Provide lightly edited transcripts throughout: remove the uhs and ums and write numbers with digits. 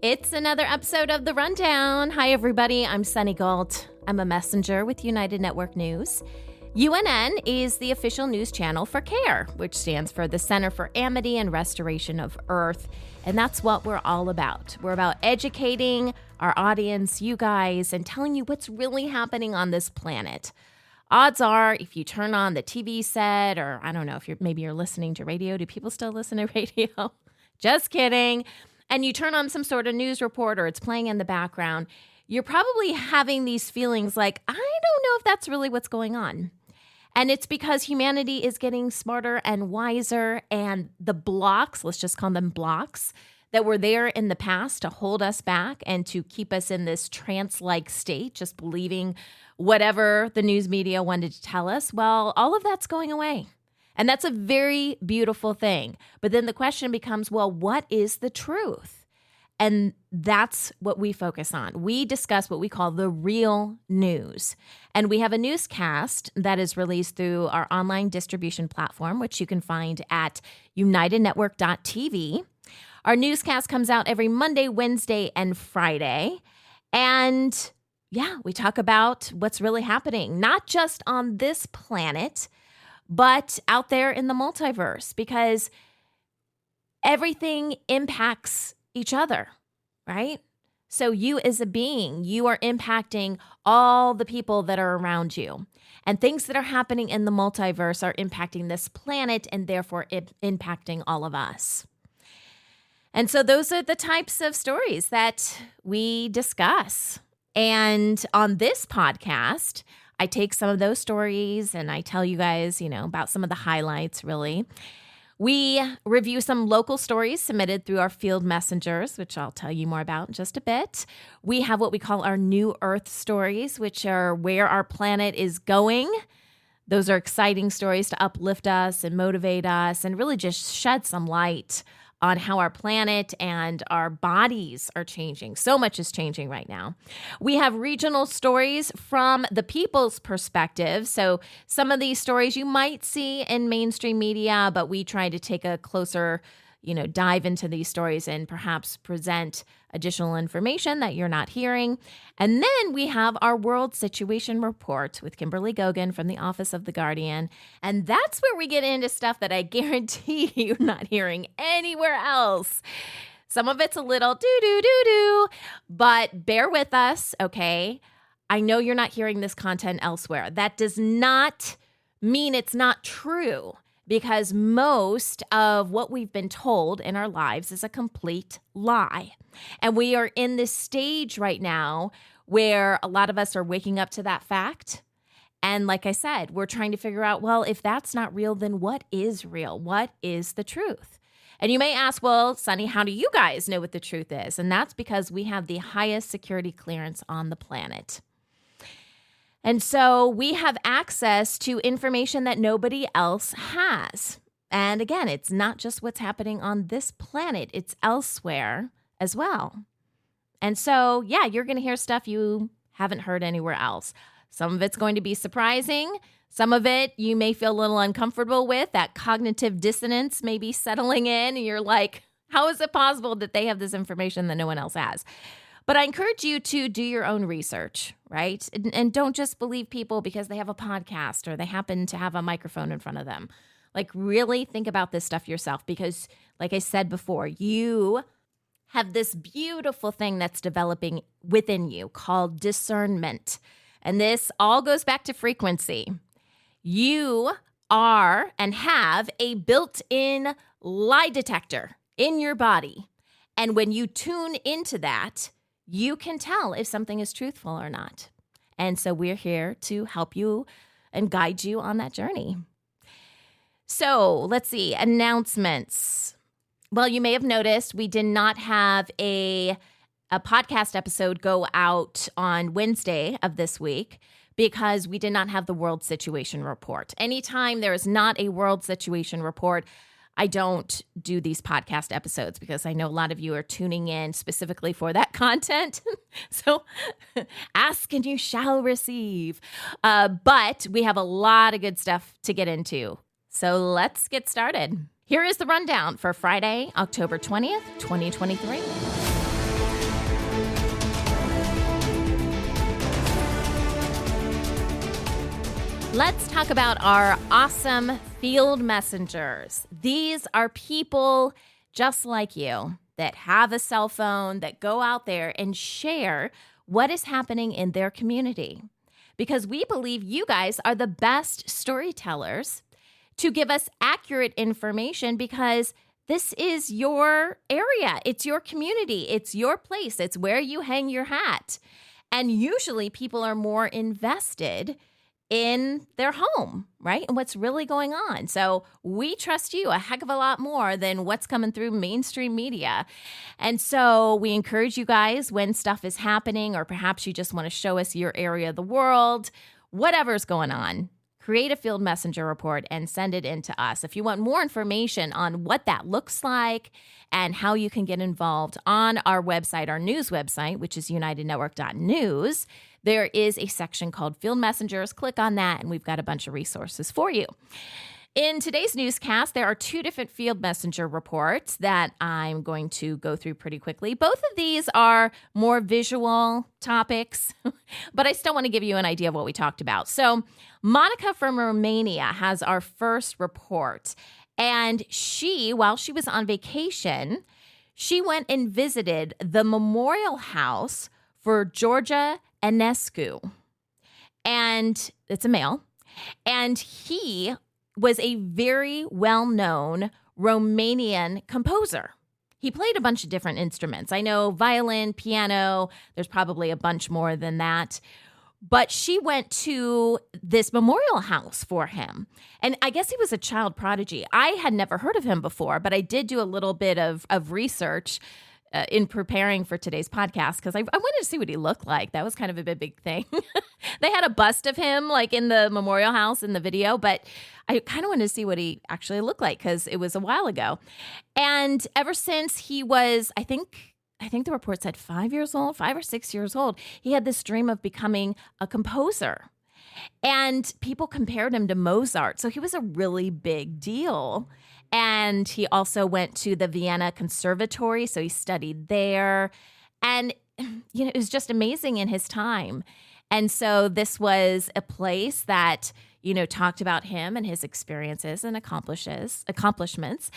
It's another episode of The Rundown. Hi, everybody. I'm Sunny Galt. I'm a messenger with United Network News. UNN is the official news channel for CARE, which stands for the Center for Amity and Restoration of Earth. And that's what we're all about. We're about educating our audience, you guys, and telling you what's really happening on this planet. Odds are, if you turn on the TV set, or I don't know, if you're listening to radio. Do people still listen to radio? Just kidding. And you turn on some sort of news report or it's playing in the background, you're probably having these feelings like, I don't know if that's really what's going on. And it's because humanity is getting smarter and wiser, and the blocks, let's just call them blocks, that were there in the past to hold us back and to keep us in this trance-like state, just believing whatever the news media wanted to tell us, well, all of that's going away. And that's a very beautiful thing. But then the question becomes, well, what is the truth? And that's what we focus on. We discuss what we call the real news. And we have a newscast that is released through our online distribution platform, which you can find at unitednetwork.tv. Our newscast comes out every Monday, Wednesday, and Friday. And yeah, we talk about what's really happening, not just on this planet, but out there in the multiverse, because everything impacts each other, right? So you as a being, you are impacting all the people that are around you. And things that are happening in the multiverse are impacting this planet and therefore impacting all of us. And so those are the types of stories that we discuss. And on this podcast, I take some of those stories and I tell you guys, about some of the highlights, really. We review some local stories submitted through our field messengers, which I'll tell you more about in just a bit. We have what we call our New Earth stories, which are where our planet is going. Those are exciting stories to uplift us and motivate us and really just shed some light on how our planet and our bodies are changing. So much is changing right now. We have regional stories from the people's perspective. So some of these stories you might see in mainstream media, but we try to take a closer, dive into these stories and perhaps present additional information that you're not hearing. And then we have our World Situation Report with Kimberly Gogan from the Office of the Guardian. And that's where we get into stuff that I guarantee you're not hearing anywhere else. Some of it's a little do-do-do-do, but bear with us, okay? I know you're not hearing this content elsewhere. That does not mean it's not true, because most of what we've been told in our lives is a complete lie. And we are in this stage right now where a lot of us are waking up to that fact. And like I said, we're trying to figure out, well, if that's not real, then what is real? What is the truth? And you may ask, well, Sunny, how do you guys know what the truth is? And that's because we have the highest security clearance on the planet. And so we have access to information that nobody else has. And again, it's not just what's happening on this planet, it's elsewhere as well. And so, yeah, you're going to hear stuff you haven't heard anywhere else. Some of it's going to be surprising. Some of it you may feel a little uncomfortable with. That cognitive dissonance may be settling in, and you're like, how is it possible that they have this information that no one else has? But I encourage you to do your own research, right? And don't just believe people because they have a podcast or they happen to have a microphone in front of them. Like, really think about this stuff yourself, because like I said before, you have this beautiful thing that's developing within you called discernment. And this all goes back to frequency. You are and have a built-in lie detector in your body. And when you tune into that, you can tell if something is truthful or not. And so we're here to help you and guide you on that journey. So let's see, announcements. Well, you may have noticed we did not have a podcast episode go out on Wednesday of this week because we did not have the World Situation Report. Anytime there is not a World Situation Report, I don't do these podcast episodes because I know a lot of you are tuning in specifically for that content. So ask and you shall receive. But we have a lot of good stuff to get into. So let's get started. Here is the rundown for Friday, October 20th, 2023. Let's talk about our awesome field messengers. These are people just like you that have a cell phone, that go out there and share what is happening in their community. Because we believe you guys are the best storytellers to give us accurate information, because this is your area. It's your community. It's your place. It's where you hang your hat. And usually people are more invested in their home, right? And what's really going on. So we trust you a heck of a lot more than what's coming through mainstream media. And so we encourage you guys, when stuff is happening, or perhaps you just want to show us your area of the world, whatever's going on, create a field messenger report and send it in to us. If you want more information on what that looks like and how you can get involved on our website, our news website, which is unitednetwork.news, there is a section called Field Messengers. Click on that, and we've got a bunch of resources for you. In today's newscast, there are two different field messenger reports that I'm going to go through pretty quickly. Both of these are more visual topics, but I still want to give you an idea of what we talked about. So Monica from Romania has our first report, and while she was on vacation, she went and visited the memorial house for Georgia Enescu, and it's a male, and he was a very well-known Romanian composer. He played a bunch of different instruments. I know violin, piano, there's probably a bunch more than that. But she went to this memorial house for him. And I guess he was a child prodigy. I had never heard of him before, but I did do a little bit of research in preparing for today's podcast, because I wanted to see what he looked like. That was kind of a big thing. They had a bust of him like in the memorial house in the video, but I kind of wanted to see what he actually looked like, because it was a while ago. And ever since he was, I think the report said 5 or 6 years old, he had this dream of becoming a composer. And people compared him to Mozart. So he was a really big deal. And he also went to the Vienna Conservatory, so he studied there. And, it was just amazing in his time. And so this was a place that, talked about him and his experiences and accomplishments.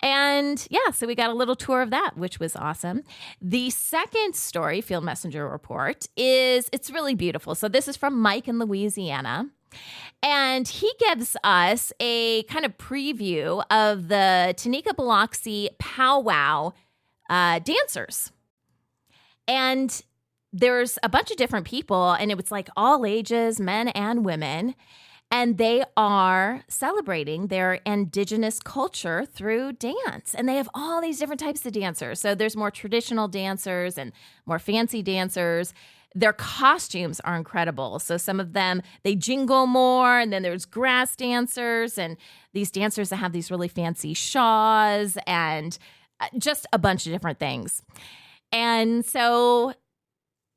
And so we got a little tour of that, which was awesome. The second story, Field Messenger Report, it's really beautiful. So this is from Mike in Louisiana. And he gives us a kind of preview of the Tanika Biloxi powwow dancers. And there's a bunch of different people, and it was like all ages, men and women. And they are celebrating their indigenous culture through dance. And they have all these different types of dancers. So there's more traditional dancers and more fancy dancers. Their costumes are incredible. So some of them, they jingle more, and then there's grass dancers, and these dancers that have these really fancy shawls, and just a bunch of different things. And so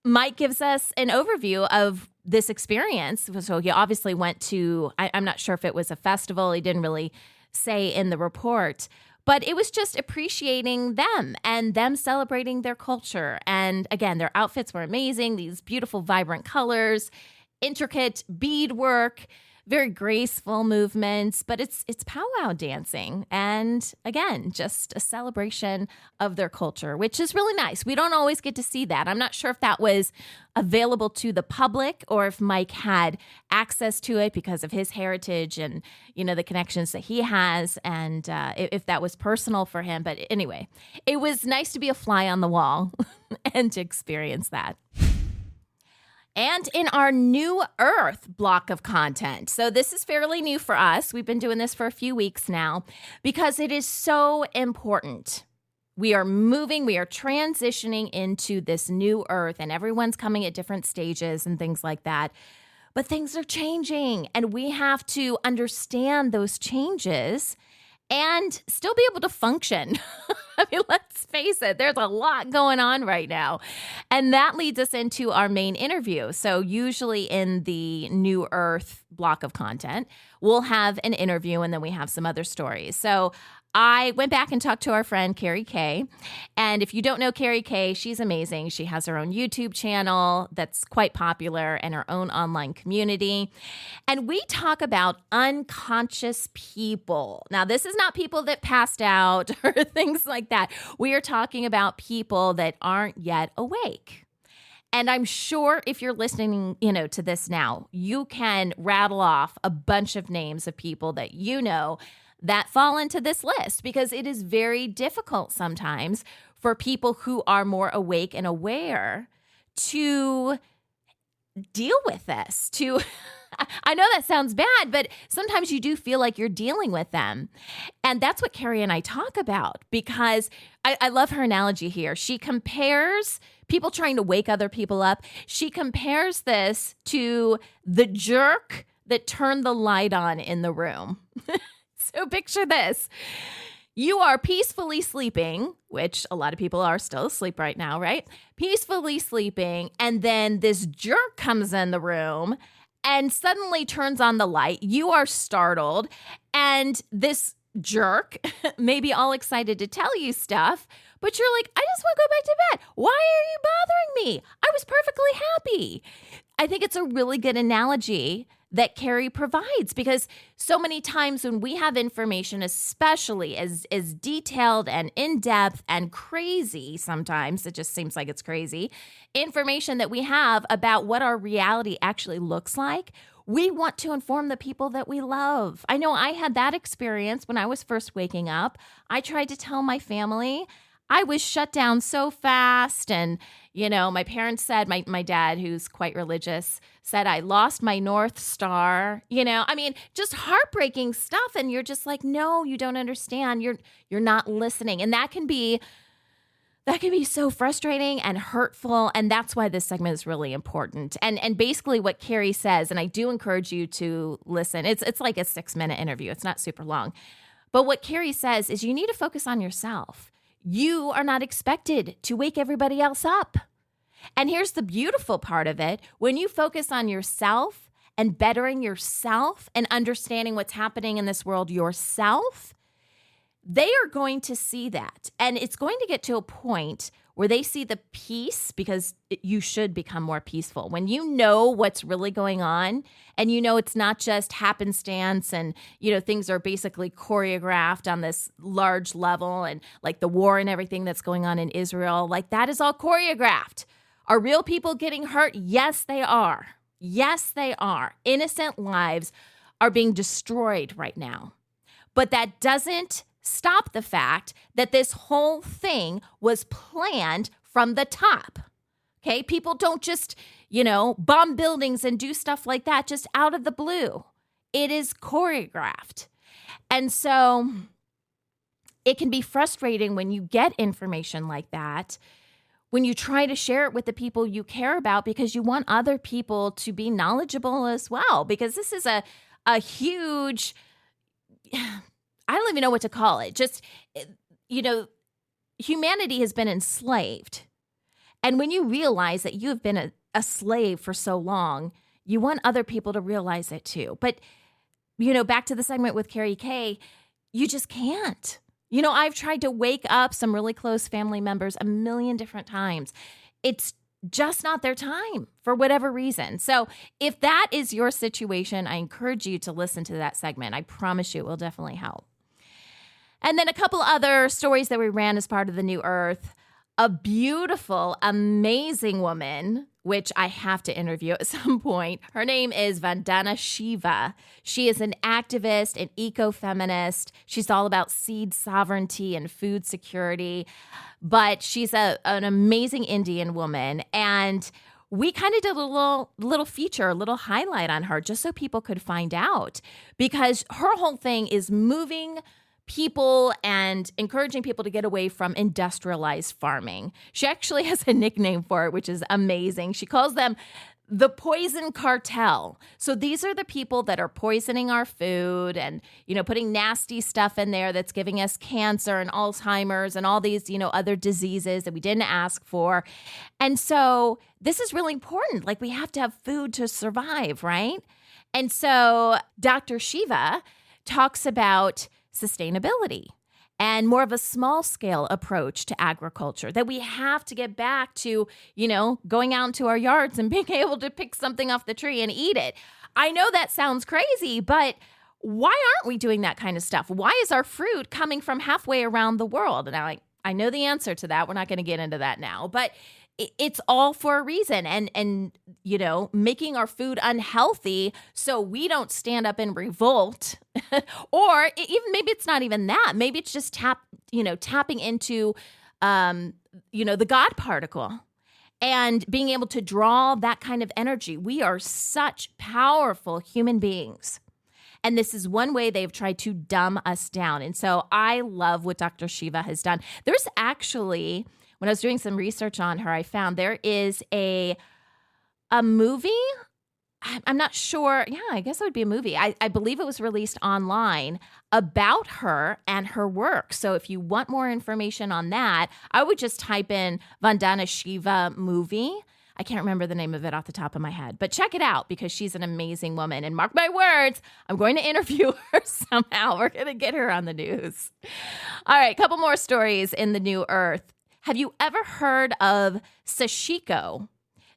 Mike gives us an overview of this experience. So he obviously went to, I'm not sure if it was a festival. He didn't really say in the report. But it was just appreciating them and them celebrating their culture. And again, their outfits were amazing. These beautiful, vibrant colors, intricate beadwork, very graceful movements. But it's powwow dancing. And again, just a celebration of their culture, which is really nice. We don't always get to see that. I'm not sure if that was available to the public or if Mike had access to it because of his heritage and, the connections that he has, and if that was personal for him. But anyway, it was nice to be a fly on the wall and to experience that. And in our New Earth block of content. So this is fairly new for us. We've been doing this for a few weeks now because it is so important. We are transitioning into this new Earth, and everyone's coming at different stages and things like that. But things are changing, and we have to understand those changes and still be able to function. I mean, let's face it, there's a lot going on right now. And that leads us into our main interview. So usually in the New Earth block of content, we'll have an interview and then we have some other stories. So I went back and talked to our friend Carrie Kay. And if you don't know Carrie Kay, she's amazing. She has her own YouTube channel that's quite popular and her own online community. And we talk about unconscious people. Now, this is not people that passed out or things like that. We are talking about people that aren't yet awake. And I'm sure if you're listening, to this now, you can rattle off a bunch of names of people that you know that fall into this list, because it is very difficult sometimes for people who are more awake and aware to deal with this. I know that sounds bad, but sometimes you do feel like you're dealing with them. And that's what Carrie and I talk about, because I love her analogy here. She compares people trying to wake other people up. She compares this to the jerk that turned the light on in the room. So picture this. You are peacefully sleeping, which a lot of people are still asleep right now, right? Peacefully sleeping. And then this jerk comes in the room and suddenly turns on the light. You are startled. And this jerk may be all excited to tell you stuff, but you're like, I just want to go back to bed. Why are you bothering me? I was perfectly happy. I think it's a really good analogy that Carrie provides, because so many times when we have information, especially as detailed and in-depth and crazy, sometimes it just seems like it's crazy, information that we have about what our reality actually looks like, we want to inform the people that we love. I know I had that experience when I was first waking up. I tried to tell my family. I was shut down so fast. And, my parents said, my dad, who's quite religious, said I lost my North Star. Just heartbreaking stuff. And you're just like, no, you don't understand. You're not listening. And that can be so frustrating and hurtful. And that's why this segment is really important. And basically what Carrie says, and I do encourage you to listen. It's like a 6-minute interview. It's not super long. But what Carrie says is you need to focus on yourself. You are not expected to wake everybody else up. And here's the beautiful part of it. When you focus on yourself and bettering yourself and understanding what's happening in this world yourself, they are going to see that. And it's going to get to a point where they see the peace, because you should become more peaceful. When you know what's really going on, and it's not just happenstance and, things are basically choreographed on this large level, and like the war and everything that's going on in Israel, like that is all choreographed. Are real people getting hurt? Yes, they are. Yes, they are. Innocent lives are being destroyed right now. But that doesn't stop the fact that this whole thing was planned from the top. Okay? People don't just, bomb buildings and do stuff like that just out of the blue. It is choreographed. And so it can be frustrating when you get information like that, when you try to share it with the people you care about, because you want other people to be knowledgeable as well. Because this is a huge, I don't even know what to call it. Just, humanity has been enslaved. And when you realize that you have been a slave for so long, you want other people to realize it too. But, back to the segment with Carrie Kay, you just can't. I've tried to wake up some really close family members a million different times. It's just not their time for whatever reason. So if that is your situation, I encourage you to listen to that segment. I promise you it will definitely help. And then a couple other stories that we ran as part of the New Earth. A beautiful, amazing woman, which I have to interview at some point. Her name is Vandana Shiva. She is an activist, an ecofeminist. She's all about seed sovereignty and food security. But she's an amazing Indian woman. And we kind of did a little feature, a little highlight on her just so people could find out. Because her whole thing is moving people and encouraging people to get away from industrialized farming. She actually has a nickname for it, which is amazing. She calls them the poison cartel. So these are the people that are poisoning our food and, putting nasty stuff in there that's giving us cancer and Alzheimer's and all these, other diseases that we didn't ask for. And so this is really important. Like, we have to have food to survive, right? And so Dr. Shiva talks about sustainability and more of a small scale approach to agriculture, that we have to get back to, going out into our yards and being able to pick something off the tree and eat it. I know that sounds crazy, but why aren't we doing that kind of stuff? Why is our fruit coming from halfway around the world? And I know the answer to that. We're not going to get into that now, but it's all for a reason. And making our food unhealthy so we don't stand up and revolt. Or even maybe it's not even that. Maybe it's just tapping into, the God particle and being able to draw that kind of energy. We are such powerful human beings. And this is one way they've tried to dumb us down. And so I love what Dr. Shiva has done. There's actually, when I was doing some research on her, I found there is a movie. I'm not sure. Yeah, I guess it would be a movie. I believe it was released online about her and her work. So if you want more information on that, I would just type in Vandana Shiva movie. I can't remember the name of it off the top of my head, but check it out because she's an amazing woman. And mark my words, I'm going to interview her somehow. We're going to get her on the news. All right, a couple more stories in the New Earth. Have you ever heard of sashiko?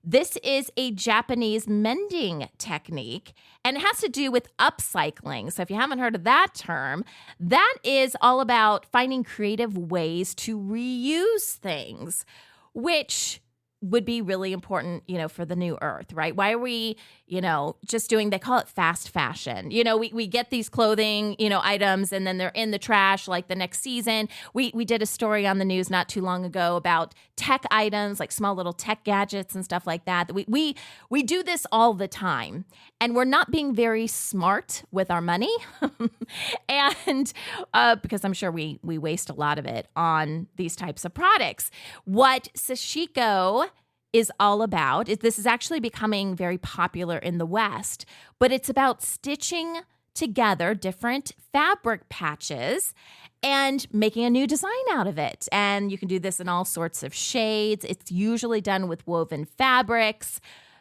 This is a Japanese mending technique, and it has to do with upcycling. So if you haven't heard of that term, that is all about finding creative ways to reuse things, which would be really important, for the new earth, right? Why are we, just doing, they call it fast fashion. We get these clothing, items, and then they're in the trash like the next season. We did a story on the news not too long ago about tech items, like small little tech gadgets and stuff like that. We do this all the time, and we're not being very smart with our money. And because I'm sure we waste a lot of it on these types of products. What sashiko is all about is, this is actually becoming very popular in the West, but it's about stitching together different fabric patches and making a new design out of it. And you can do this in all sorts of shades. It's usually done with woven fabrics.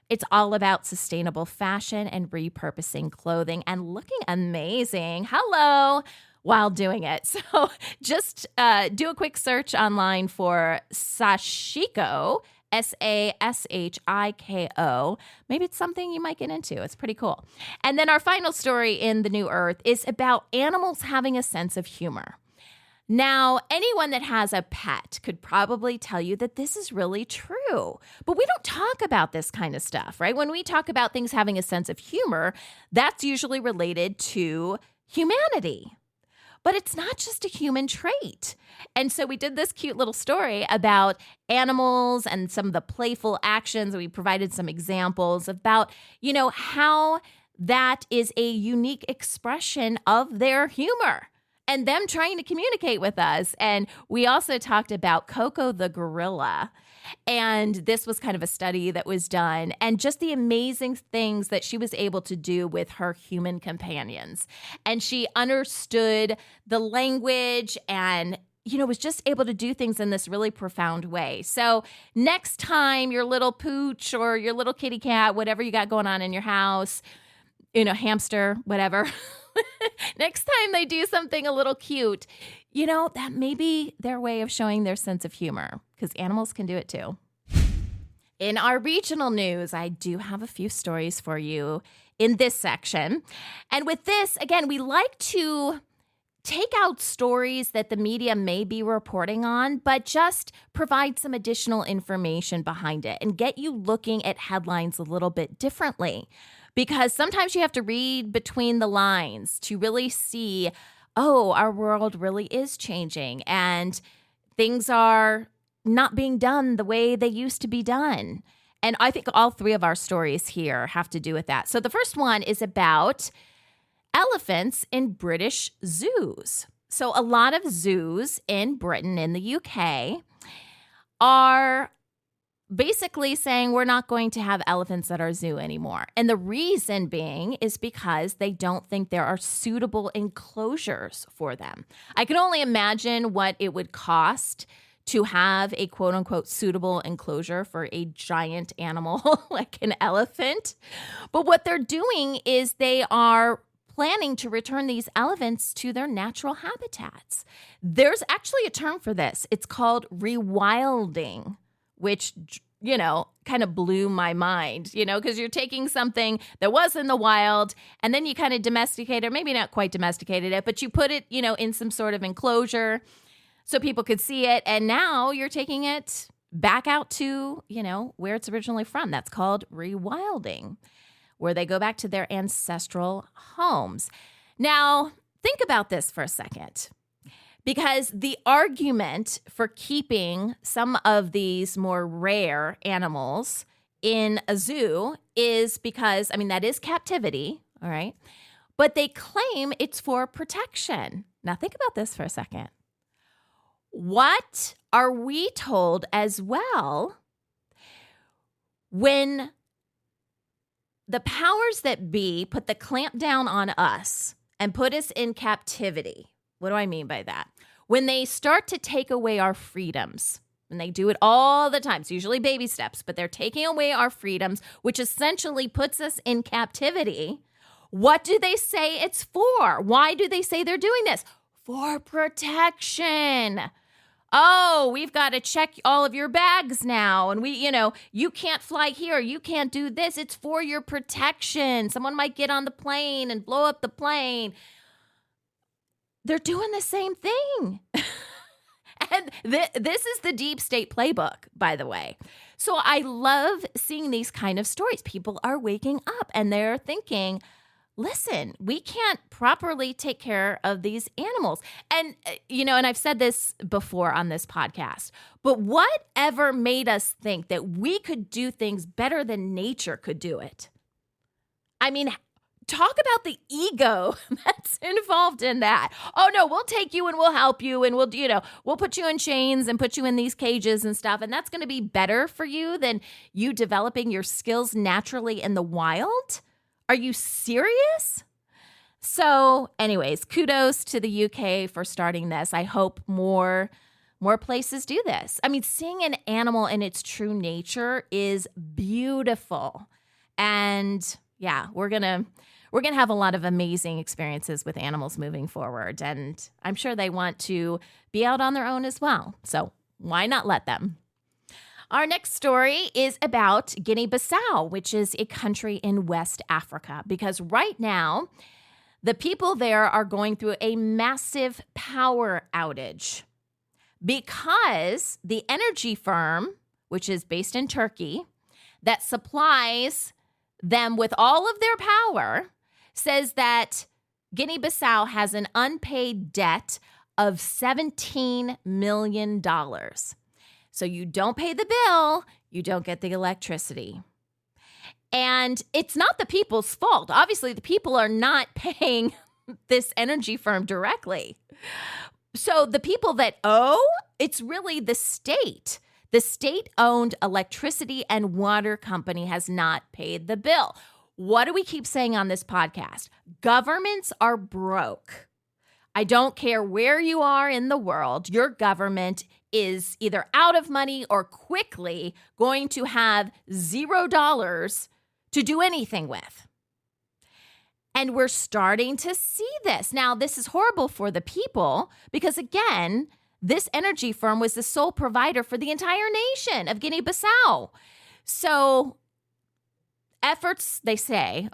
It's all about sustainable fashion and repurposing clothing and looking amazing. Hello. While doing it. So just do a quick search online for sashiko, Sashiko. Maybe it's something you might get into. It's pretty cool. And then our final story in the New Earth is about animals having a sense of humor. Now, anyone that has a pet could probably tell you that this is really true, but we don't talk about this kind of stuff, right? When we talk about things having a sense of humor, that's usually related to humanity. But it's not just a human trait. And so we did this cute little story about animals and some of the playful actions. We provided some examples about, how that is a unique expression of their humor and them trying to communicate with us. And we also talked about Coco the gorilla. And this was kind of a study that was done, and just the amazing things that she was able to do with her human companions. And she understood the language and, was just able to do things in this really profound way. So next time your little pooch or your little kitty cat, whatever you got going on in your house, hamster, whatever, next time they do something a little cute, that may be their way of showing their sense of humor, because animals can do it too. In our regional news, I do have a few stories for you in this section. And with this, again, we like to take out stories that the media may be reporting on, but just provide some additional information behind it and get you looking at headlines a little bit differently. Because sometimes you have to read between the lines to really see, our world really is changing and things are not being done the way they used to be done. And I think all three of our stories here have to do with that. So the first one is about elephants in British zoos. So a lot of zoos in Britain, in the UK, are basically saying we're not going to have elephants at our zoo anymore. And the reason being is because they don't think there are suitable enclosures for them. I can only imagine what it would cost to have a quote unquote suitable enclosure for a giant animal like an elephant. But what they're doing is they are planning to return these elephants to their natural habitats. There's actually a term for this. It's called rewilding, which, kind of blew my mind, because you're taking something that was in the wild and then you kind of domesticate it, maybe not quite domesticated it, but you put it, in some sort of enclosure so people could see it. And now you're taking it back out to, where it's originally from. That's called rewilding, where they go back to their ancestral homes. Now, think about this for a second, because the argument for keeping some of these more rare animals in a zoo is because, that is captivity, all right? But they claim it's for protection. Now, think about this for a second. What are we told as well when the powers that be put the clamp down on us and put us in captivity? What do I mean by that? When they start to take away our freedoms, and they do it all the time, it's usually baby steps, but they're taking away our freedoms, which essentially puts us in captivity. What do they say it's for? Why do they say they're doing this? For protection. Oh, we've got to check all of your bags now. And you can't fly here. You can't do this. It's for your protection. Someone might get on the plane and blow up the plane. They're doing the same thing. And this is the deep state playbook, by the way. So I love seeing these kind of stories. People are waking up and they're thinking, listen, we can't properly take care of these animals. And, and I've said this before on this podcast, but whatever made us think that we could do things better than nature could do it? Talk about the ego that's involved in that. Oh, no, we'll take you and we'll help you and we'll put you in chains and put you in these cages and stuff. And that's going to be better for you than you developing your skills naturally in the wild. Are you serious? So anyways, kudos to the UK for starting this. I hope more places do this. Seeing an animal in its true nature is beautiful. And yeah, we're going to have a lot of amazing experiences with animals moving forward. And I'm sure they want to be out on their own as well. So why not let them? Our next story is about Guinea-Bissau, which is a country in West Africa, because right now the people there are going through a massive power outage because the energy firm, which is based in Turkey, that supplies them with all of their power, says that Guinea-Bissau has an unpaid debt of $17 million. So you don't pay the bill, you don't get the electricity. And it's not the people's fault. Obviously, the people are not paying this energy firm directly. So the people that owe, it's really the state. The state-owned electricity and water company has not paid the bill. What do we keep saying on this podcast? Governments are broke. I don't care where you are in the world, your government is either out of money or quickly going to have $0 to do anything with. And we're starting to see this. Now, this is horrible for the people because, again, this energy firm was the sole provider for the entire nation of Guinea-Bissau. So efforts, they say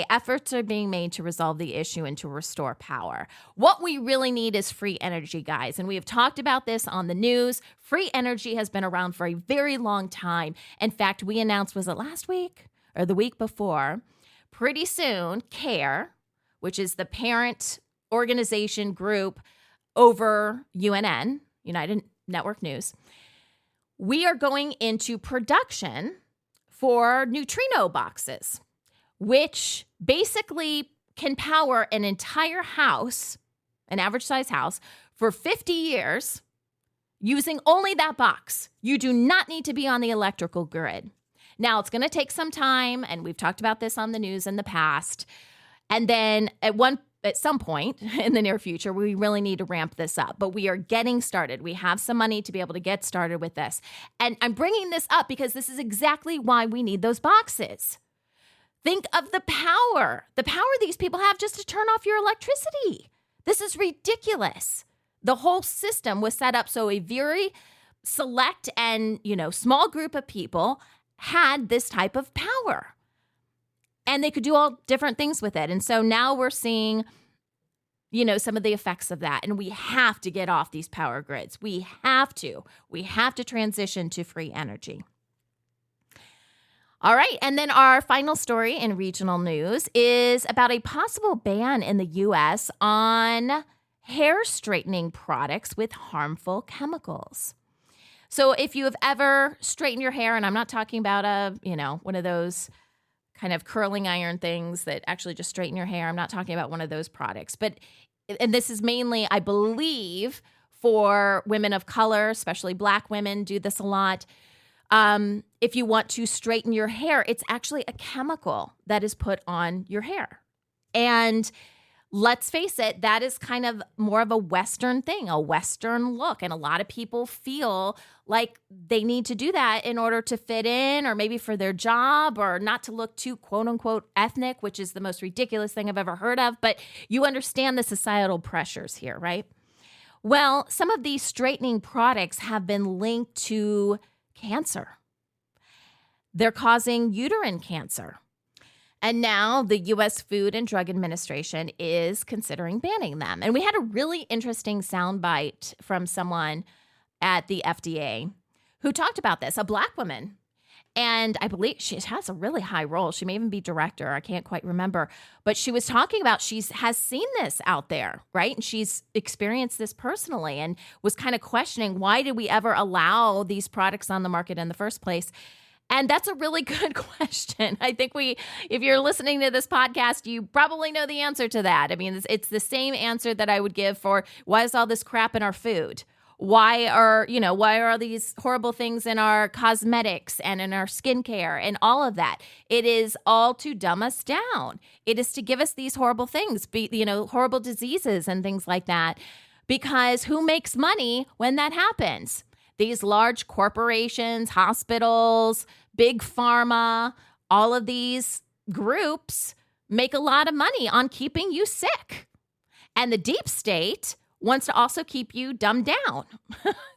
efforts are being made to resolve the issue and to restore power. What we really need is free energy, guys. And we have talked about this on the news. Free energy has been around for a very long time. In fact, we announced, was it last week or the week before? Pretty soon, CARE, which is the parent organization group over UNN, United Network News, we are going into production for neutrino boxes, which basically can power an entire house, an average size house, for 50 years using only that box. You do not need to be on the electrical grid. Now, it's going to take some time, and we've talked about this on the news in the past. And then at some point in the near future, we really need to ramp this up. But we are getting started. We have some money to be able to get started with this. And I'm bringing this up because this is exactly why we need those boxes. Think of the power these people have just to turn off your electricity. This is ridiculous. The whole system was set up so a very select and, small group of people had this type of power. And they could do all different things with it. And so now we're seeing, some of the effects of that. And we have to get off these power grids. We have to transition to free energy. All right. And then our final story in regional news is about a possible ban in the U.S. on hair straightening products with harmful chemicals. So if you have ever straightened your hair, and I'm not talking about one of those kind of curling iron things that actually just straighten your hair. I'm not talking about one of those products. And this is mainly, I believe, for women of color, especially Black women do this a lot. If you want to straighten your hair, it's actually a chemical that is put on your hair. And let's face it, that is kind of more of a Western thing, a Western look. And a lot of people feel like they need to do that in order to fit in, or maybe for their job, or not to look too quote unquote ethnic, which is the most ridiculous thing I've ever heard of. But you understand the societal pressures here, right? Well, some of these straightening products have been linked to cancer. They're causing uterine cancer. And now the U.S. Food and Drug Administration is considering banning them. And we had a really interesting soundbite from someone at the FDA who talked about this, a Black woman. And I believe she has a really high role. She may even be director. I can't quite remember. But she was talking about has seen this out there, right? And she's experienced this personally and was kind of questioning, why did we ever allow these products on the market in the first place? And that's a really good question. I think if you're listening to this podcast, you probably know the answer to that. I mean, it's the same answer that I would give for why is all this crap in our food? Why are all these horrible things in our cosmetics and in our skincare and all of that? It is all to dumb us down. It is to give us these horrible things, horrible diseases and things like that. Because who makes money when that happens? These large corporations, hospitals, big pharma, all of these groups make a lot of money on keeping you sick. And the deep state wants to also keep you dumbed down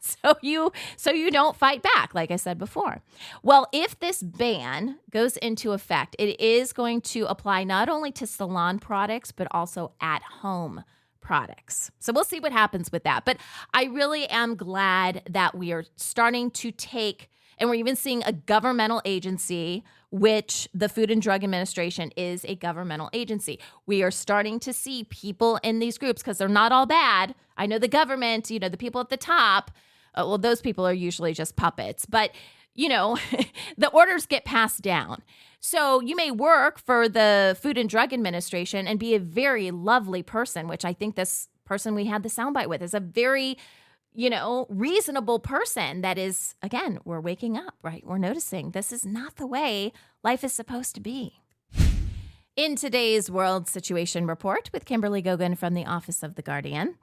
so you don't fight back, like I said before. Well, if this ban goes into effect, it is going to apply not only to salon products, but also at-home products. So we'll see what happens with that. But I really am glad that we are starting to take, and we're even seeing a governmental agency, which the Food and Drug Administration is a governmental agency. We are starting to see people in these groups, because they're not all bad. I know the government, the people at the top, those people are usually just puppets. But, the orders get passed down. So you may work for the Food and Drug Administration and be a very lovely person, which I think this person we had the soundbite with is a very, reasonable person that is, again, we're waking up, right? We're noticing this is not the way life is supposed to be. In today's World Situation Report with Kimberly Gogan from the Office of the Guardian,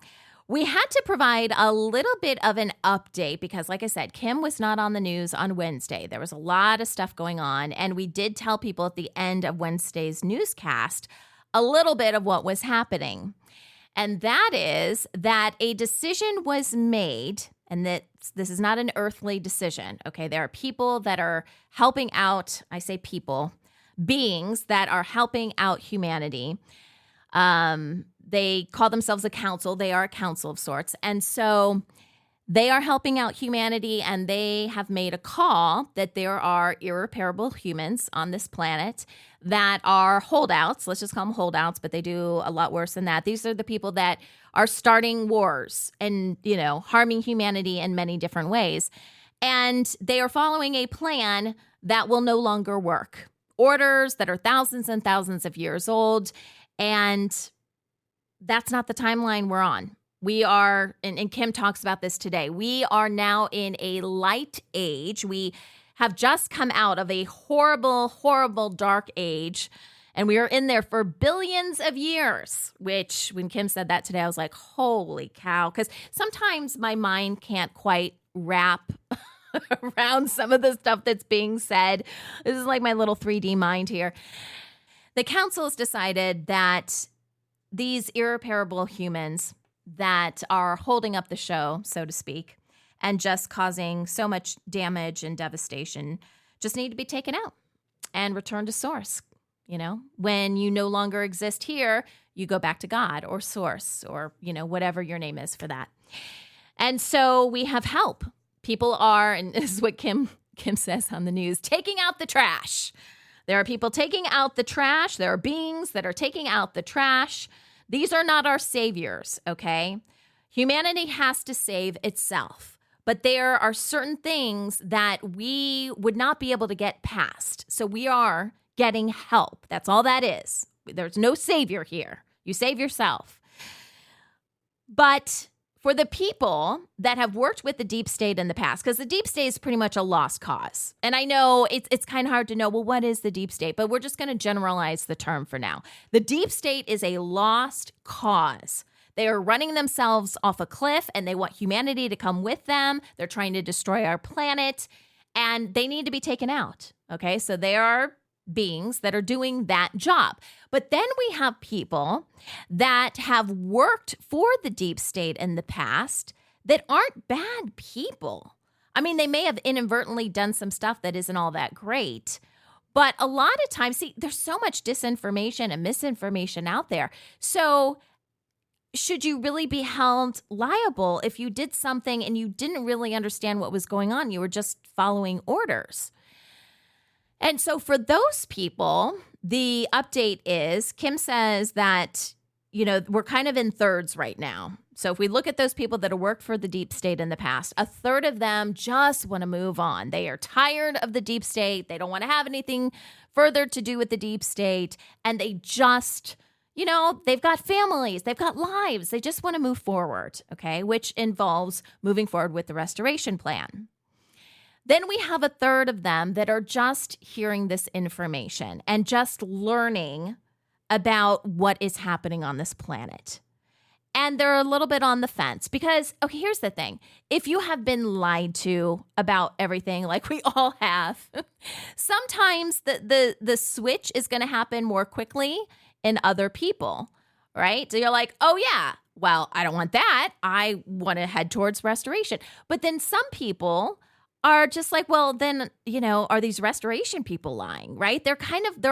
we had to provide a little bit of an update because, like I said, Kimb was not on the news on Wednesday. There was a lot of stuff going on, and we did tell people at the end of Wednesday's newscast a little bit of what was happening. And that is that a decision was made, and that this is not an earthly decision, okay? There are people that are helping out, I say people, beings that are helping out humanity. They call themselves a council. They are a council of sorts. And so they are helping out humanity, and they have made a call that there are irreparable humans on this planet that are holdouts. Let's just call them holdouts, but they do a lot worse than that. These are the people that are starting wars and, harming humanity in many different ways. And they are following a plan that will no longer work. Orders that are thousands and thousands of years old. And that's not the timeline we're on. We are, and Kimb talks about this today, we are now in a light age. We have just come out of a horrible, horrible dark age, and we are in there for billions of years, which when Kimb said that today, I was like, holy cow, because sometimes my mind can't quite wrap around some of the stuff that's being said. This is like my little 3D mind here. The council has decided that these irreparable humans that are holding up the show, so to speak, and just causing so much damage and devastation just need to be taken out and returned to source. You know, when you no longer exist here, you go back to God or source or, you know, whatever your name is for that. And so we have help. People are, and this is what Kim says on the news, taking out the trash. There are people taking out the trash. There are beings that are taking out the trash. These are not our saviors, okay? Humanity has to save itself. But there are certain things that we would not be able to get past. So we are getting help. That's all that is. There's no savior here. You save yourself. But for the people that have worked with the deep state in the past, because the deep state is pretty much a lost cause. And I know it's kind of hard to know, well, what is the deep state? But we're just going to generalize the term for now. The deep state is a lost cause. They are running themselves off a cliff and they want humanity to come with them. They're trying to destroy our planet and they need to be taken out. Okay, so they are beings that are doing that job. But then we have people that have worked for the deep state in the past that aren't bad people. I mean, they may have inadvertently done some stuff that isn't all that great. But a lot of times, see, there's so much disinformation and misinformation out there. So should you really be held liable if you did something and you didn't really understand what was going on? You were just following orders. And so for those people, the update is, Kim says that, you know, we're kind of in thirds right now. So if we look at those people that have worked for the deep state in the past, a third of them just want to move on. They are tired of the deep state. They don't want to have anything further to do with the deep state. And they just, you know, they've got families, they've got lives. They just want to move forward, okay, which involves moving forward with the restoration plan. Then we have a third of them that are just hearing this information and just learning about what is happening on this planet. And they're a little bit on the fence because, okay, here's the thing. If you have been lied to about everything like we all have, sometimes the switch is going to happen more quickly in other people, right? So you're like, oh yeah, well, I don't want that. I want to head towards restoration. But then some people are just like, well, then, you know, are these restoration people lying, right? They're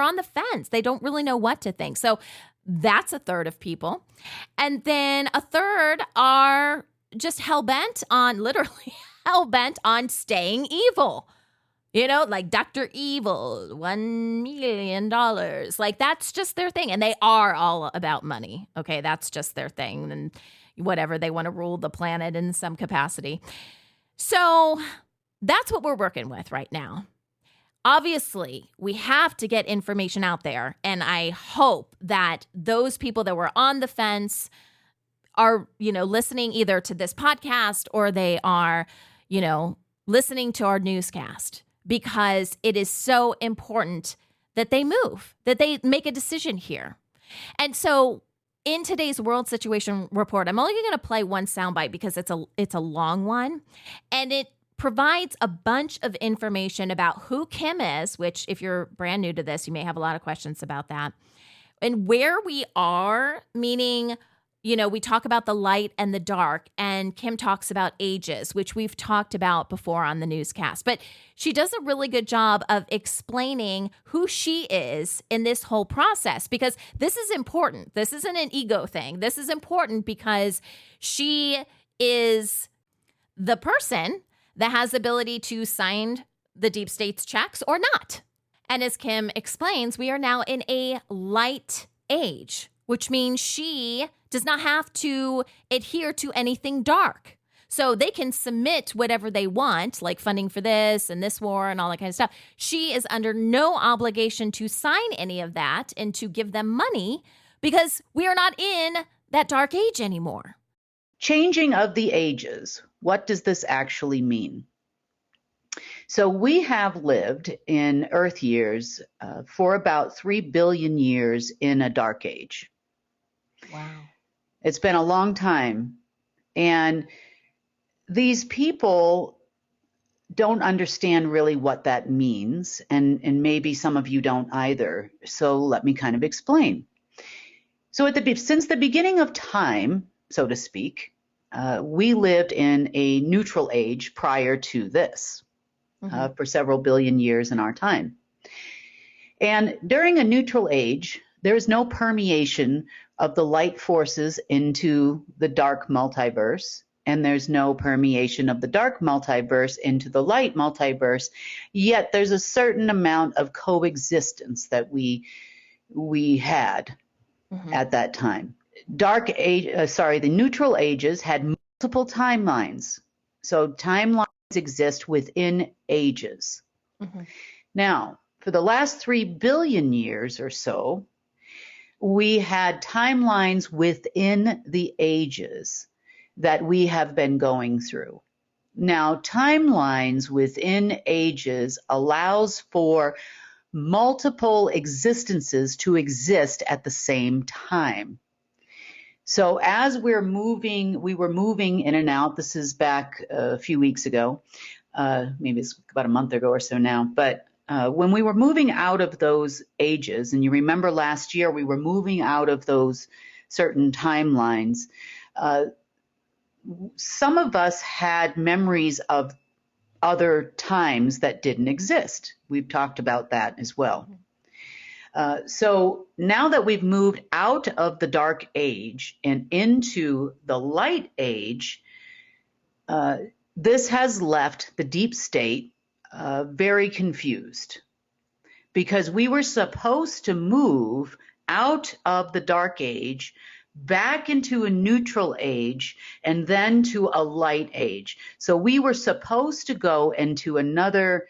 on the fence. They don't really know what to think. So that's a third of people. And then a third are just hell-bent on, literally hell-bent on staying evil. You know, like Dr. Evil, $1 million. Like that's just their thing. And they are all about money. Okay, that's just their thing. And whatever, they want to rule the planet in some capacity. So that's what we're working with right now. Obviously, we have to get information out there. And I hope that those people that were on the fence are, you know, listening either to this podcast or they are, you know, listening to our newscast, because it is so important that they move, that they make a decision here. And so in today's World Situation Report, I'm only going to play one soundbite because it's a long one. And it provides a bunch of information about who Kim is, which if you're brand new to this, you may have a lot of questions about that, and where we are, meaning, you know, we talk about the light and the dark, and Kim talks about ages, which we've talked about before on the newscast. But she does a really good job of explaining who she is in this whole process, because this is important. This isn't an ego thing. This is important because she is the person that has the ability to sign the deep state's checks or not. And as Kim explains, we are now in a light age, which means she does not have to adhere to anything dark. So they can submit whatever they want, like funding for this and this war and all that kind of stuff. She is under no obligation to sign any of that and to give them money because we are not in that dark age anymore. Changing of the ages. What does this actually mean? So we have lived in Earth years for about 3 billion years in a dark age. Wow. It's been a long time. And these people don't understand really what that means, and maybe some of you don't either. So let me kind of explain. So since the beginning of time, so to speak, we lived in a neutral age prior to this for several billion years in our time. And during a neutral age, there is no permeation of the light forces into the dark multiverse, and there's no permeation of the dark multiverse into the light multiverse, yet there's a certain amount of coexistence that we had at that time. The neutral ages had multiple timelines. So timelines exist within ages. Now, for the last 3 billion years or so, we had timelines within the ages that we have been going through. Now, timelines within ages allows for multiple existences to exist at the same time. So as we were moving in and out. This is back a few weeks ago, maybe it's about a month ago or so now, but when we were moving out of those ages, and you remember last year we were moving out of those certain timelines, some of us had memories of other times that didn't exist. We've talked about that as well. So now that we've moved out of the dark age and into the light age, this has left the deep state very confused, because we were supposed to move out of the dark age back into a neutral age and then to a light age. So we were supposed to go into another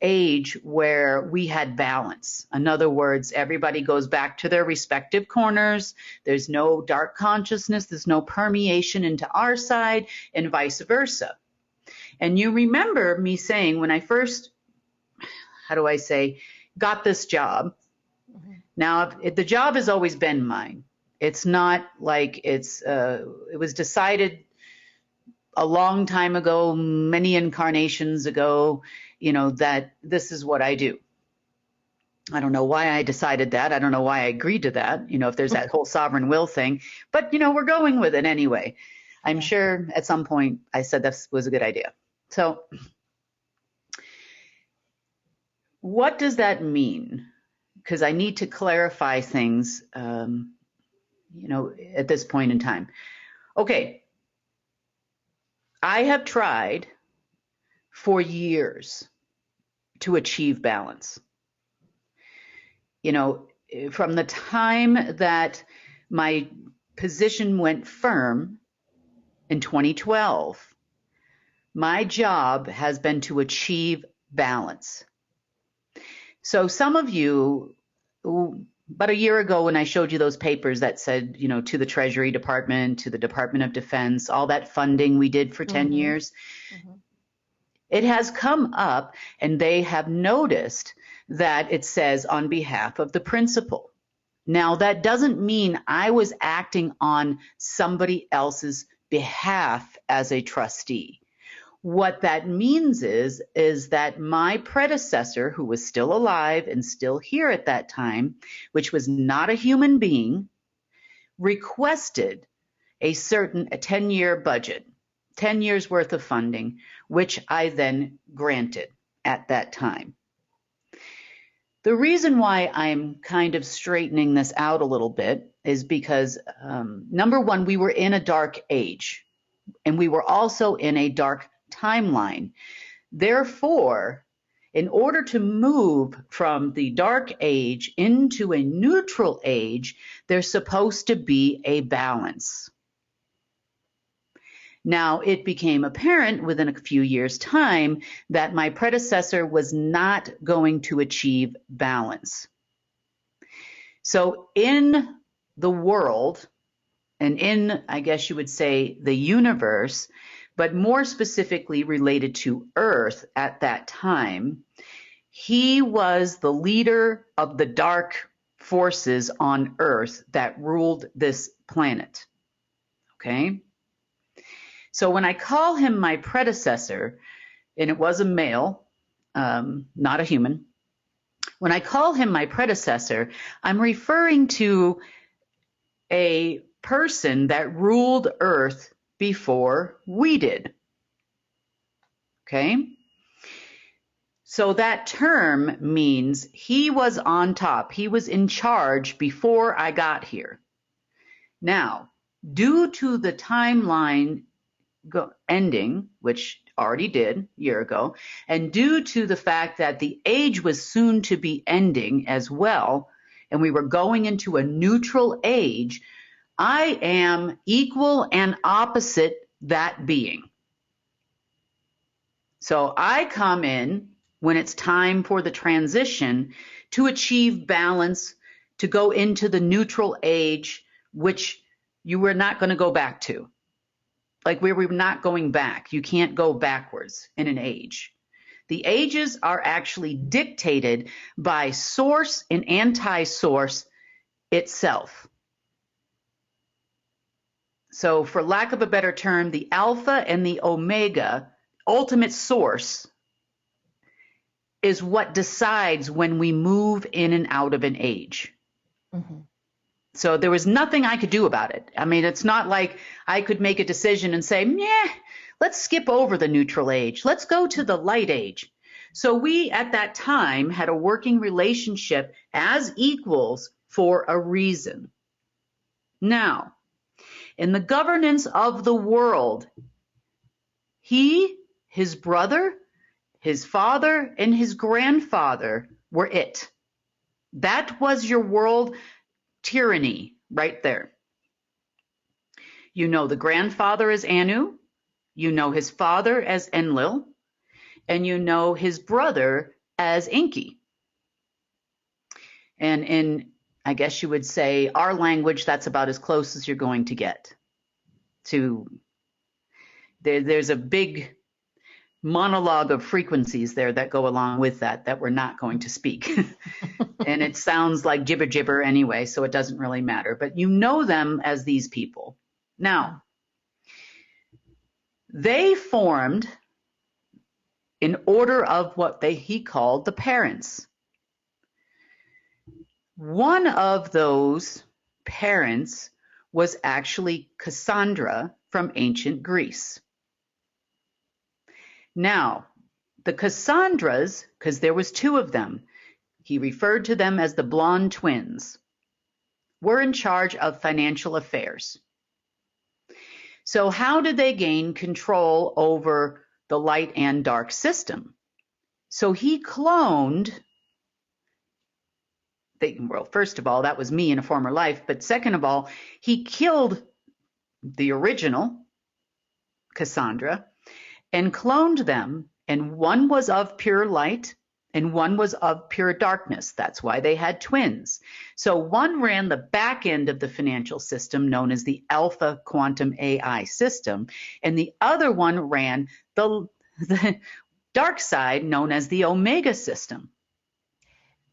age where we had balance. In other words, everybody goes back to their respective corners. There's no dark consciousness. There's no permeation into our side, and vice versa. And you remember me saying when I first, got this job. Now, the job has always been mine. It's not like it was decided a long time ago, many incarnations ago, that this is what I do. I don't know why I decided that. I don't know why I agreed to that, if there's that whole sovereign will thing. But, we're going with it anyway. I'm sure at some point I said this was a good idea. So what does that mean? Because I need to clarify things, at this point in time. Okay. I have tried for years to achieve balance. From the time that my position went firm in 2012, my job has been to achieve balance. So some of you, about a year ago when I showed you those papers that said, to the Treasury Department, to the Department of Defense, all that funding we did for 10 years, it has come up and they have noticed that it says on behalf of the principal. Now, that doesn't mean I was acting on somebody else's behalf as a trustee. What that means is that my predecessor, who was still alive and still here at that time, which was not a human being, requested a 10-year budget, 10 years worth of funding, which I then granted at that time. The reason why I'm kind of straightening this out a little bit is because, number one, we were in a dark age, and we were also in a dark timeline. Therefore, in order to move from the dark age into a neutral age, there's supposed to be a balance. Now, it became apparent within a few years' time that my predecessor was not going to achieve balance. So in the world, and in, I guess you would say, the universe, but more specifically related to Earth at that time, he was the leader of the dark forces on Earth that ruled this planet. Okay? So when I call him my predecessor, and it was a male, not a human. When I call him my predecessor, I'm referring to a person that ruled Earth before we did. Okay? So that term means he was on top. He was in charge before I got here. Now, due to the timeline ending, which already did a year ago, and due to the fact that the age was soon to be ending as well, and we were going into a neutral age, I am equal and opposite that being. So I come in when it's time for the transition to achieve balance, to go into the neutral age, which you were not going to go back to. Like we were not going back. You can't go backwards in an age. The ages are actually dictated by source and anti-source itself. So for lack of a better term, the alpha and the omega, ultimate source, is what decides when we move in and out of an age. Mm-hmm. So there was nothing I could do about it. I mean, it's not like I could make a decision and say, yeah, let's skip over the neutral age. Let's go to the light age. So we, at that time, had a working relationship as equals for a reason. Now, in the governance of the world, he, his brother, his father, and his grandfather were it. That was your world tyranny right there. You know the grandfather as Anu, you know his father as Enlil, and you know his brother as Enki. And in, I guess you would say, our language, that's about as close as you're going to get to. There's a big monologue of frequencies there that go along with that we're not going to speak. And it sounds like jibber anyway, so it doesn't really matter. But you know them as these people. Now, they formed in order of what he called the parents. One of those parents was actually Cassandra from ancient Greece. Now, the Cassandras, because there was two of them, he referred to them as the blonde twins, were in charge of financial affairs. So how did they gain control over the light and dark system? So he cloned, well, first of all, that was me in a former life, but second of all, he killed the original Cassandra and cloned them, and one was of pure light and one was of pure darkness. That's why they had twins. So one ran the back end of the financial system known as the Alpha Quantum AI system, and the other one ran the dark side known as the Omega system.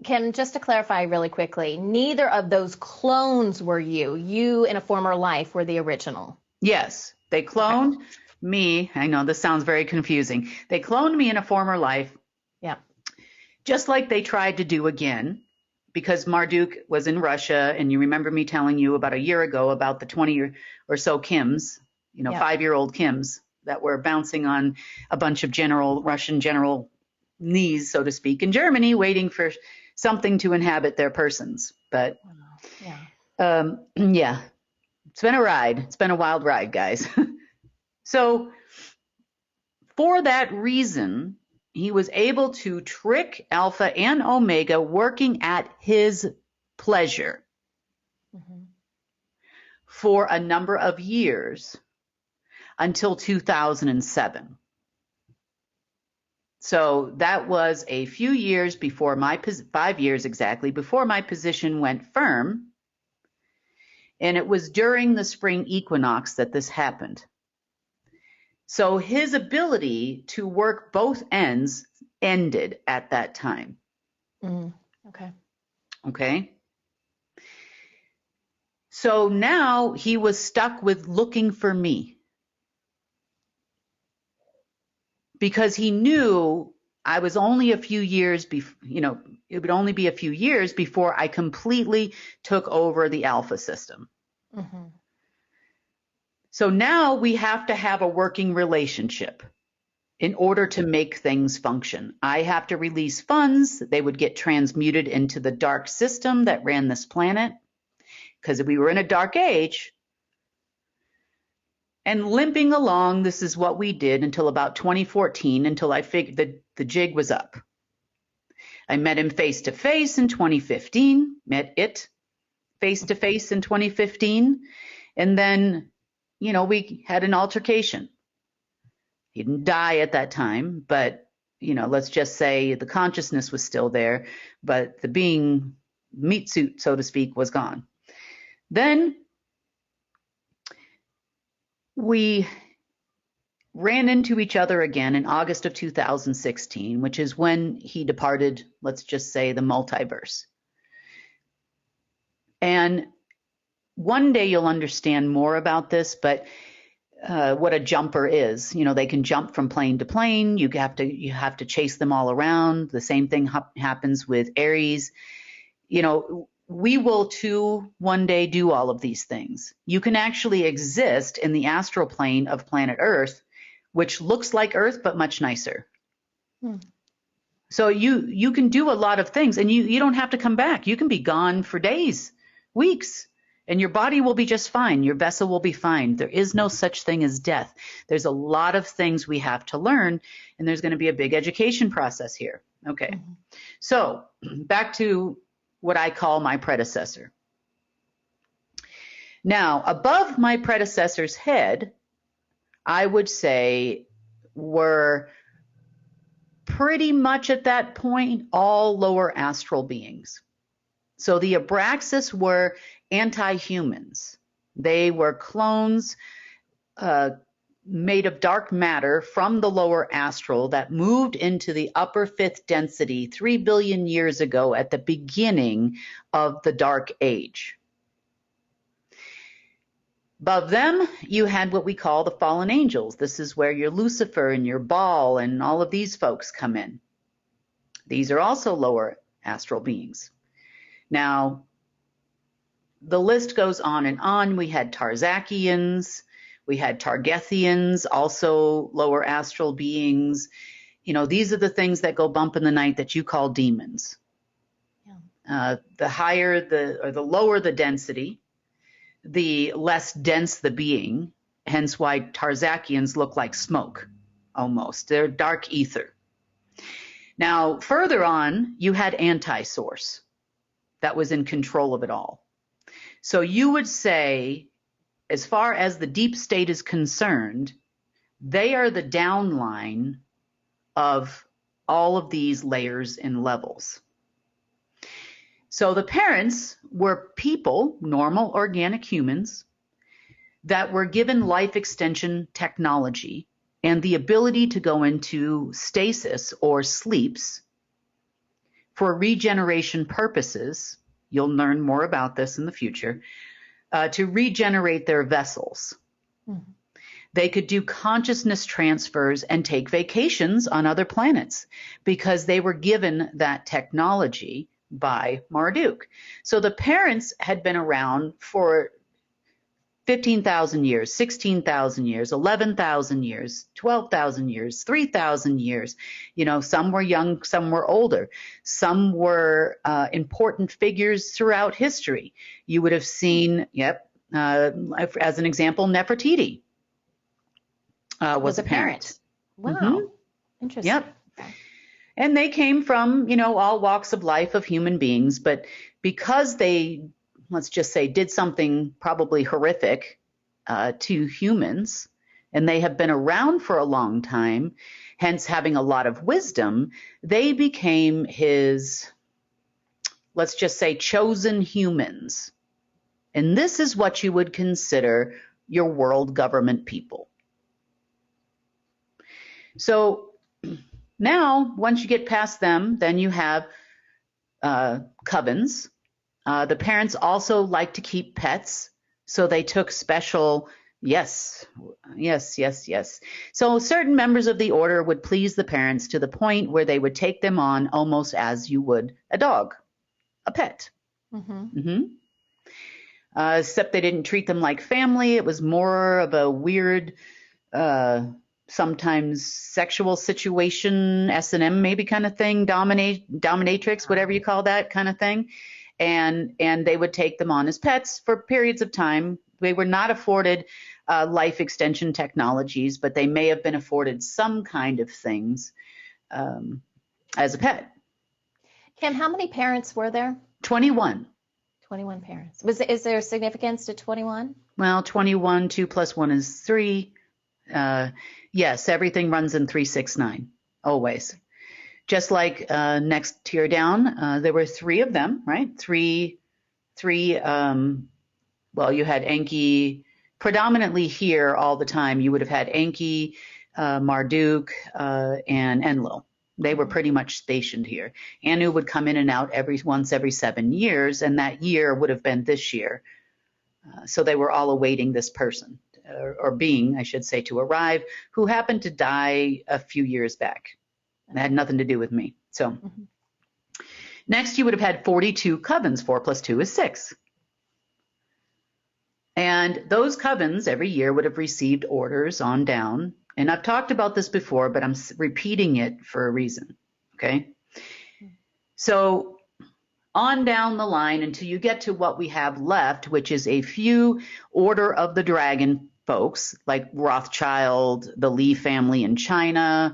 Kim, just to clarify really quickly, neither of those clones were you. You in a former life were the original. Yes, they cloned me. I know this sounds very confusing. They cloned me in a former life. Yeah. Just like they tried to do again, because Marduk was in Russia, and you remember me telling you about a year ago about the 20 or so Kimbs, 5-year-old Kimbs that were bouncing on a bunch of Russian general knees, so to speak, in Germany, waiting for something to inhabit their persons. But yeah, it's been a ride. It's been a wild ride, guys. So for that reason, he was able to trick Alpha and Omega working at his pleasure for a number of years until 2007. So that was a few years before 5 years exactly, before my position went firm. And it was during the spring equinox that this happened. So his ability to work both ends ended at that time. Okay. So now he was stuck with looking for me. because he knew I was only a few years it would only be a few years before I completely took over the alpha system. Mm-hmm. So now we have to have a working relationship in order to make things function. I have to release funds. They would get transmuted into the dark system that ran this planet, because we were in a dark age. And limping along, this is what we did until about 2014, until I figured that the jig was up. I met him face to face in 2015, met it face to face in 2015. And then, we had an altercation. He didn't die at that time, but, let's just say the consciousness was still there, but the being meat suit, so to speak, was gone. Then we ran into each other again in August of 2016, which is when he departed, let's just say, the multiverse. And one day you'll understand more about this, but what a jumper is. They can jump from plane to plane. You have to chase them all around. The same thing happens with Aries. We will too one day do all of these things. You can actually exist in the astral plane of planet Earth, which looks like Earth but much nicer. So you can do a lot of things, and you don't have to come back. You can be gone for days, weeks, and your body will be just fine. Your vessel will be fine. There is no such thing as death. There's a lot of things we have to learn, and there's going to be a big education process here. Okay. Mm-hmm. So back to what I call my predecessor. Now, above my predecessor's head, I would say were pretty much at that point all lower astral beings. So the Abraxas were anti-humans. They were clones made of dark matter from the lower astral that moved into the upper fifth density 3 billion years ago at the beginning of the dark age. Above them, you had what we call the fallen angels. This is where your Lucifer and your Baal and all of these folks come in. These are also lower astral beings. Now, the list goes on and on. We had Tarzakians, we had Targethians, also lower astral beings. These are the things that go bump in the night that you call demons. Yeah. The lower the density, the less dense the being, hence why Tarzakians look like smoke, almost. They're dark ether. Now, further on, you had Anti-Source that was in control of it all. So you would say, as far as the deep state is concerned, they are the downline of all of these layers and levels. So the parents were people, normal organic humans, that were given life extension technology and the ability to go into stasis or sleeps for regeneration purposes. You'll learn more about this in the future, to regenerate their vessels. Mm-hmm. They could do consciousness transfers and take vacations on other planets because they were given that technology by Marduk. So the parents had been around for 15,000 years, 16,000 years, 11,000 years, 12,000 years, 3,000 years. Some were young, some were older. Some were important figures throughout history. You would have seen, as an example, Nefertiti was a parent. Wow. Mm-hmm. Interesting. Yep. And they came from, all walks of life of human beings, but because they, let's just say, did something probably horrific to humans, and they have been around for a long time, hence having a lot of wisdom, they became his, let's just say, chosen humans. And this is what you would consider your world government people. So now, once you get past them, then you have covens. The parents also like to keep pets, so they took special Yes, yes, yes, yes. So certain members of the order would please the parents to the point where they would take them on almost as you would a dog, a pet. Mm-hmm. hmm Except they didn't treat them like family. It was more of a weird, uh, sometimes sexual situation, S&M maybe kind of thing, dominatrix, whatever you call that kind of thing. And they would take them on as pets for periods of time. They were not afforded life extension technologies, but they may have been afforded some kind of things as a pet. Kim, how many parents were there? 21. 21 parents. Is there significance to 21? Well, 21, 2 plus 1 is 3. Yes, everything runs in 369, always. Just like next tier down, there were 3 of them, right? Three, well, you had Enki, predominantly here all the time. You would have had Enki, Marduk, and Enlil. They were pretty much stationed here. Anu would come in and out once every 7 years, and that year would have been this year. So they were all awaiting this person, or being, I should say, to arrive, who happened to die a few years back. It had nothing to do with me. So next you would have had 42 covens. 4 plus 2 is 6. And those covens every year would have received orders on down. And I've talked about this before, but I'm repeating it for a reason. Okay. So on down the line until you get to what we have left, which is a few Order of the Dragon folks like Rothschild, the Lee family in China,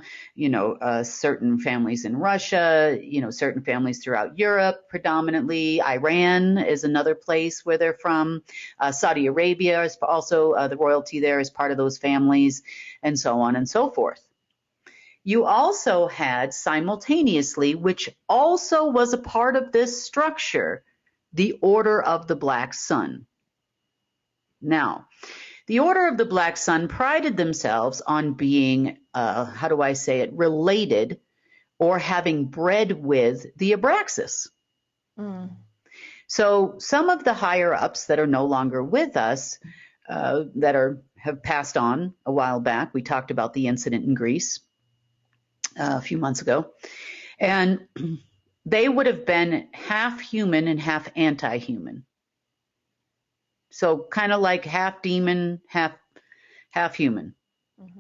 certain families in Russia, certain families throughout Europe, predominantly. Iran is another place where they're from. Saudi Arabia is also, the royalty there is part of those families, and so on and so forth. You also had simultaneously, which also was a part of this structure, the Order of the Black Sun. Now, the Order of the Black Sun prided themselves on being, related or having bred with the Abraxas. So some of the higher ups that are no longer with us, have passed on a while back. We talked about the incident in Greece a few months ago, and they would have been half human and half anti-human. So kind of like half demon, half human.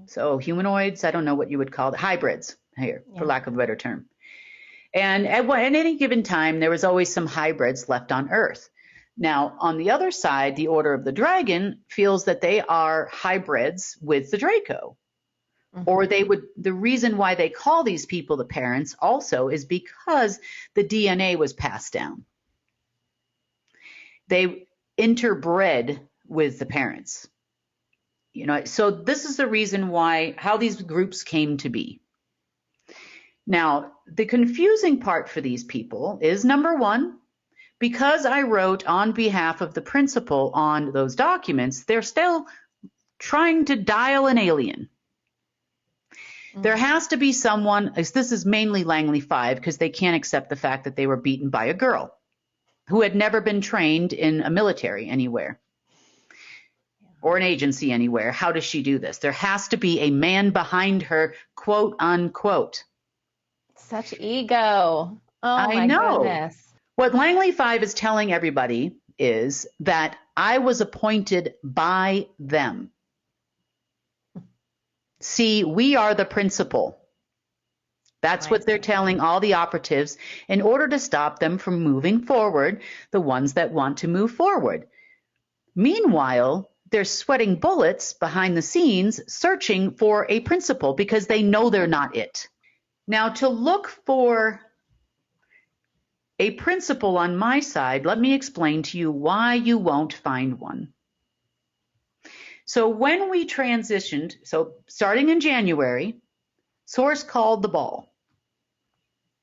So humanoids, I don't know what you would call it, hybrids here, for lack of a better term. And at any given time, there was always some hybrids left on Earth. Now, on the other side, the Order of the Dragon feels that they are hybrids with the Draco. Or the reason why they call these people the parents also is because the DNA was passed down. They interbred with the parents. So this is the reason how these groups came to be. Now, the confusing part for these people is, number one, because I wrote on behalf of the principal on those documents, they're still trying to dial an alien. There has to be someone, this is mainly Langley 5, because they can't accept the fact that they were beaten by a girl who had never been trained in a military anywhere or an agency anywhere. How does she do this? There has to be a man behind her, quote unquote. Such ego. Oh, I know. Goodness. What Langley 5 is telling everybody is that I was appointed by them. See, we are the principal. That's what they're telling all the operatives in order to stop them from moving forward, the ones that want to move forward. Meanwhile, they're sweating bullets behind the scenes searching for a principal because they know they're not it. Now, to look for a principal on my side, let me explain to you why you won't find one. So when we transitioned, starting in January, Source called the ball.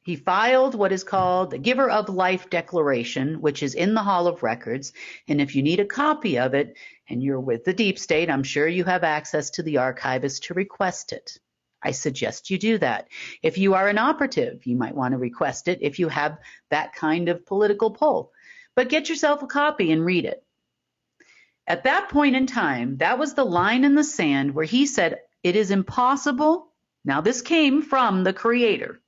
He filed what is called the Giver of Life Declaration, which is in the Hall of Records. And if you need a copy of it and you're with the deep state, I'm sure you have access to the archivist to request it. I suggest you do that. If you are an operative, you might want to request it if you have that kind of political pull. But get yourself a copy and read it. At that point in time, that was the line in the sand where he said, it is impossible. Now, this came from the Creator.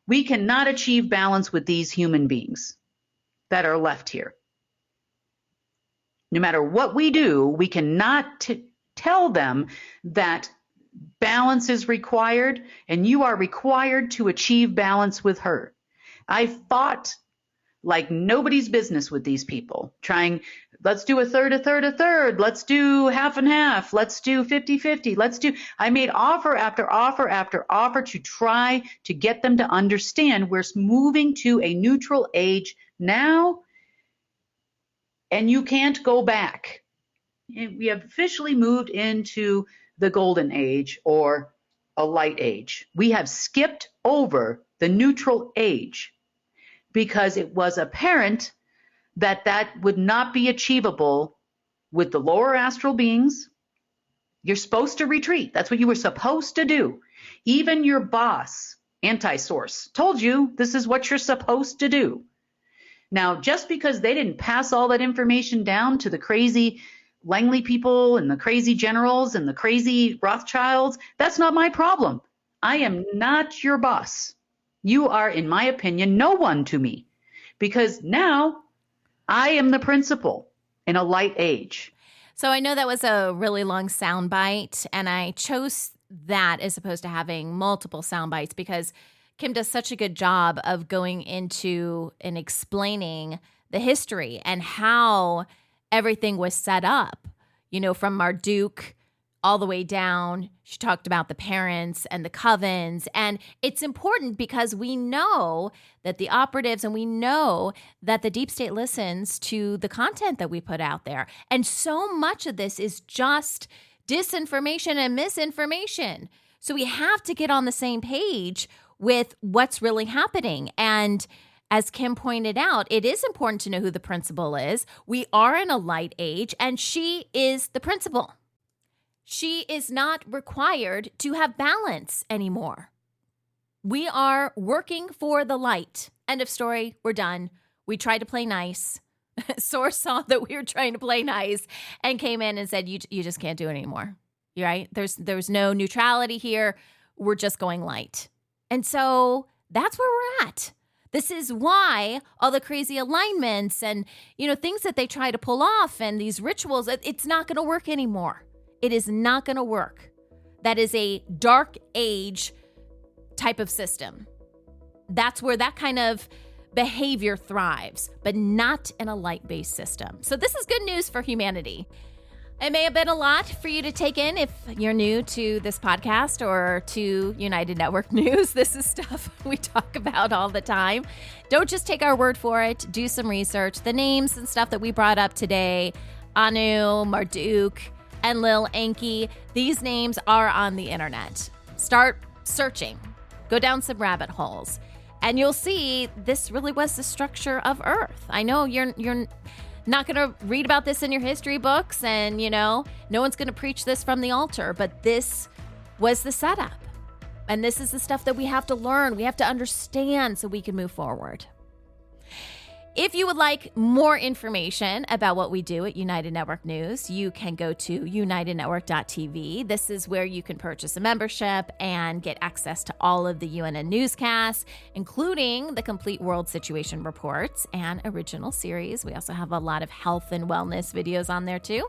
We cannot achieve balance with these human beings that are left here. No matter what we do, we cannot tell them that balance is required, and you are required to achieve balance with her. I fought like nobody's business with these people, trying, let's do a third, a third, a third. Let's do half and half. Let's do 50-50. I made offer after offer after offer to try to get them to understand we're moving to a neutral age now, and you can't go back. We have officially moved into the golden age or a light age. We have skipped over the neutral age because it was apparent that that would not be achievable with the lower astral beings. You're supposed to retreat. That's what you were supposed to do. Even your boss, anti-source, told you this is what you're supposed to do. Now, just because they didn't pass all that information down to the crazy Langley people and the crazy generals and the crazy Rothschilds, that's not my problem. I am not your boss. You are, in my opinion, no one to me, because now I am the principal in a light age. So I know that was a really long sound bite, and I chose that as opposed to having multiple sound bites because Kimb does such a good job of going into and explaining the history and how everything was set up, from Marduk all the way down. She talked about the parents and the covens. And it's important because we know that the operatives and we know that the deep state listens to the content that we put out there. And so much of this is just disinformation and misinformation. So we have to get on the same page with what's really happening. And as Kimb pointed out, it is important to know who the principal is. We are in a light age, and she is the principal. She is not required to have balance anymore. We are working for the light. End of story. We're done. We tried to play nice. Source saw that we were trying to play nice and came in and said, you just can't do it anymore. You're right? There's no neutrality here. We're just going light. And so that's where we're at. This is why all the crazy alignments and, things that they try to pull off and these rituals, it's not going to work anymore. It is not going to work. That is a dark age type of system. That's where that kind of behavior thrives, but not in a light-based system. So this is good news for humanity. It may have been a lot for you to take in if you're new to this podcast or to United Network News. This is stuff we talk about all the time. Don't just take our word for it. Do some research. The names and stuff that we brought up today, Anu, Marduk, and Lil Enki, these names are on the internet. Start searching. Go down some rabbit holes. And you'll see this really was the structure of Earth. I know you're not going to read about this in your history books, and, no one's going to preach this from the altar, but this was the setup. And this is the stuff that we have to learn. We have to understand so we can move forward. If you would like more information about what we do at United Network News, you can go to unitednetwork.tv. This is where you can purchase a membership and get access to all of the UNN newscasts, including the complete world situation reports and original series. We also have a lot of health and wellness videos on there too.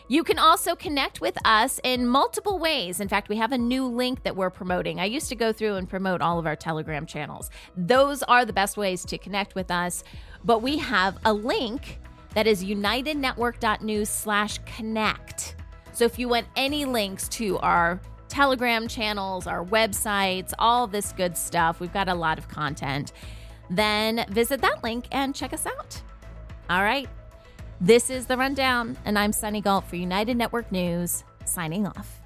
You can also connect with us in multiple ways. In fact, we have a new link that we're promoting. I used to go through and promote all of our Telegram channels. Those are the best ways to connect with us. But we have a link that is unitednetwork.news/connect. So if you want any links to our Telegram channels, our websites, all this good stuff, we've got a lot of content, then visit that link and check us out. All right. This is The Rundown, and I'm Sunny Galt for United Network News, signing off.